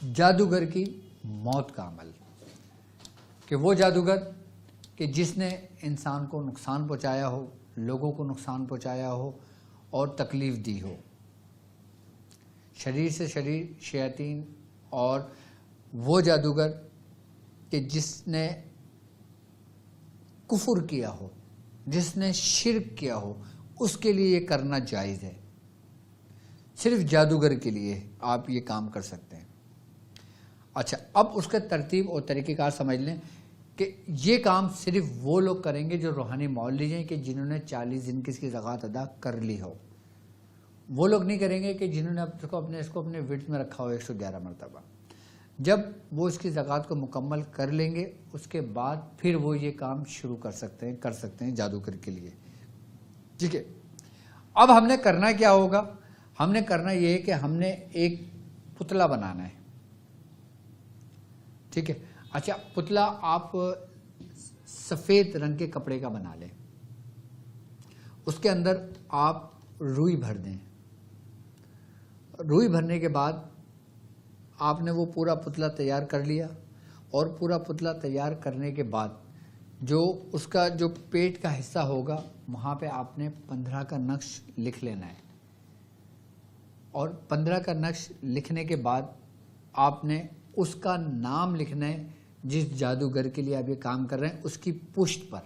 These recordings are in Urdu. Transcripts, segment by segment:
جادوگر کی موت کا عمل، کہ وہ جادوگر کہ جس نے انسان کو نقصان پہنچایا ہو، لوگوں کو نقصان پہنچایا ہو اور تکلیف دی ہو، شریر سے شریر شیاطین، اور وہ جادوگر کہ جس نے کفر کیا ہو، جس نے شرک کیا ہو، اس کے لیے یہ کرنا جائز ہے۔ صرف جادوگر کے لیے آپ یہ کام کر سکتے ہیں۔ اچھا، اب اس کا ترتیب اور طریقہ کار سمجھ لیں کہ یہ کام صرف وہ لوگ کریں گے جو روحانی مولوی ہیں، کہ جنہوں نے 40 دن کی اس کی زکوٰۃ ادا کر لی ہو۔ وہ لوگ نہیں کریں گے کہ جنہوں نے اس کو اپنے ورد میں رکھا ہو 111 مرتبہ۔ جب وہ اس کی زکوٰۃ کو مکمل کر لیں گے، اس کے بعد پھر وہ یہ کام شروع کر سکتے ہیں جادوگر کے لیے۔ ٹھیک ہے، اب ہم نے کرنا کیا ہوگا؟ ہم نے کرنا یہ ہے کہ ہم نے ایک پتلا بنانا ہے۔ ٹھیک ہے، اچھا، پتلا آپ سفید رنگ کے کپڑے کا بنا لیں، اس کے اندر آپ روئی بھر دیں۔ روئی بھرنے کے بعد آپ نے وہ پورا پتلا تیار کر لیا، اور پورا پتلا تیار کرنے کے بعد جو اس کا جو پیٹ کا حصہ ہوگا، وہاں پہ آپ نے 15 کا نقش لکھ لینا ہے، اور 15 کا نقش لکھنے کے بعد آپ نے اس کا نام لکھنا ہے جس جادوگر کے لیے آپ یہ کام کر رہے ہیں، اس کی پشت پر،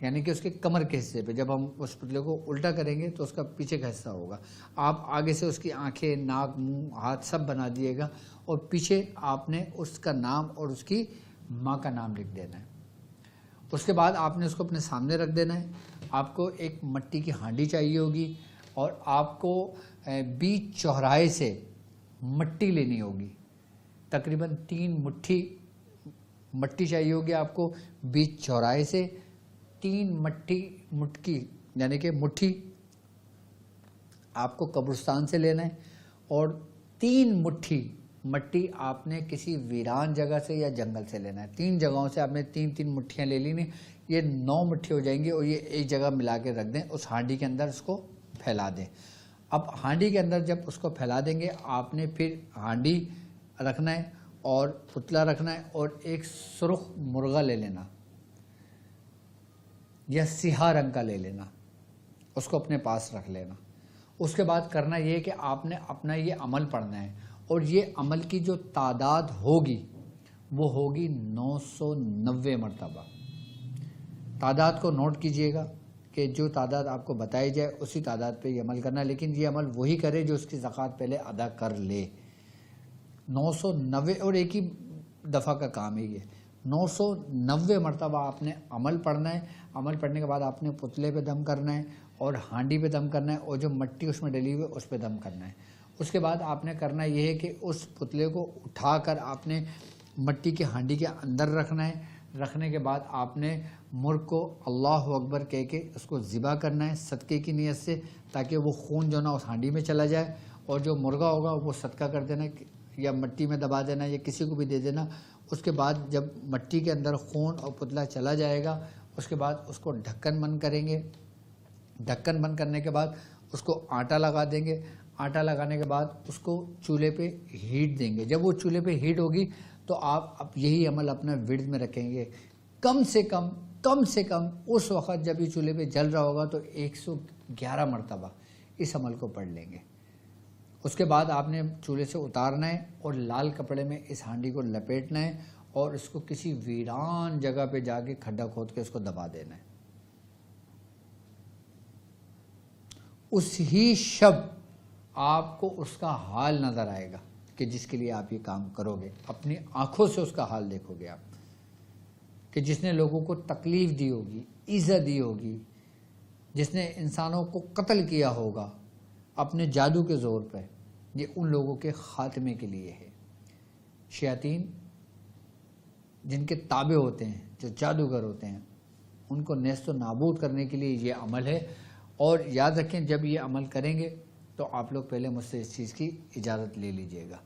یعنی کہ اس کے کمر کے حصے پہ۔ جب ہم اس پتلے کو الٹا کریں گے تو اس کا پیچھے کا حصہ ہوگا۔ آپ آگے سے اس کی آنکھیں، ناک، منہ، ہاتھ سب بنا دیے گا، اور پیچھے آپ نے اس کا نام اور اس کی ماں کا نام لکھ دینا ہے۔ اس کے بعد آپ نے اس کو اپنے سامنے رکھ دینا ہے۔ آپ کو ایک مٹی کی ہانڈی چاہیے ہوگی، اور آپ کو بیچ چوراہے سے مٹی لینی ہوگی، تقریباً 3 مٹھی مٹی چاہیے ہوگی آپ کو۔ بیچ چوراہے سے 3 مٹکی یعنی کہ مٹھی آپ کو قبرستان سے لینا ہے، اور 3 مٹھی مٹی آپ نے کسی ویران جگہ سے یا جنگل سے لینا ہے۔ 3 جگہوں سے آپ نے 3 مٹھیاں لے لینی، یہ 9 مٹھی ہو جائیں گی، اور یہ ایک جگہ ملا کے رکھ دیں، اس ہانڈی کے اندر اس کو پھیلا دیں۔ اب ہانڈی کے اندر جب اس کو پھیلا دیں گے، آپ نے پھر ہانڈی رکھنا ہے اور پتلا رکھنا ہے، اور ایک سرخ مرغا لے لینا یا سیاہ رنگ کا لے لینا، اس کو اپنے پاس رکھ لینا۔ اس کے بعد کرنا یہ کہ آپ نے اپنا یہ عمل پڑھنا ہے، اور یہ عمل کی جو تعداد ہوگی وہ ہوگی 990 مرتبہ۔ تعداد کو نوٹ کیجئے گا کہ جو تعداد آپ کو بتائی جائے اسی تعداد پہ یہ عمل کرنا ہے، لیکن یہ عمل وہی کرے جو اس کی زکوٰۃ پہلے ادا کر لے۔ 990، اور ایک ہی دفعہ کا کام ہے یہ۔ 990 مرتبہ آپ نے عمل پڑھنا ہے۔ عمل پڑھنے کے بعد آپ نے پتلے پہ دم کرنا ہے، اور ہانڈی پہ دم کرنا ہے، اور جو مٹی اس میں ڈلی ہوئی ہے اس پہ دم کرنا ہے۔ اس کے بعد آپ نے کرنا یہ ہے کہ اس پتلے کو اٹھا کر آپ نے مٹی کی ہانڈی کے اندر رکھنا ہے۔ رکھنے کے بعد آپ نے مرغ کو اللہ اکبر کہہ کے اس کو ذبح کرنا ہے صدقے کی نیت سے، تاکہ وہ خون جو نا اس ہانڈی میں چلا جائے، اور جو مرغا ہوگا وہ صدقہ کر دینا، یا مٹی میں دبا دینا، یا کسی کو بھی دے دینا۔ اس کے بعد جب مٹی کے اندر خون اور پتلا چلا جائے گا، اس کے بعد اس کو ڈھکن بند کریں گے۔ ڈھکن بند کرنے کے بعد اس کو آٹا لگا دیں گے۔ آٹا لگانے کے بعد اس کو چولہے پہ ہیٹ دیں گے۔ جب وہ چولہے پہ ہیٹ ہوگی تو آپ یہی عمل اپنا ورد میں رکھیں گے۔ کم سے کم اس وقت جب یہ چولہے پہ جل رہا ہوگا تو 111 مرتبہ اس عمل کو پڑھ لیں گے۔ اس کے بعد آپ نے چولہے سے اتارنا ہے، اور لال کپڑے میں اس ہانڈی کو لپیٹنا ہے، اور اس کو کسی ویران جگہ پہ جا کے کھڈا کھود کے اس کو دبا دینا ہے۔ اس ہی شب آپ کو اس کا حال نظر آئے گا کہ جس کے لیے آپ یہ کام کرو گے۔ اپنی آنکھوں سے اس کا حال دیکھو گے آپ، کہ جس نے لوگوں کو تکلیف دی ہوگی، ایذا دی ہوگی، جس نے انسانوں کو قتل کیا ہوگا اپنے جادو کے زور پہ، یہ ان لوگوں کے خاتمے کے لیے ہے۔ شیاطین جن کے تابع ہوتے ہیں، جو جادوگر ہوتے ہیں، ان کو نیست و نابود کرنے کے لیے یہ عمل ہے۔ اور یاد رکھیں، جب یہ عمل کریں گے تو آپ لوگ پہلے مجھ سے اس چیز کی اجازت لے لیجئے گا۔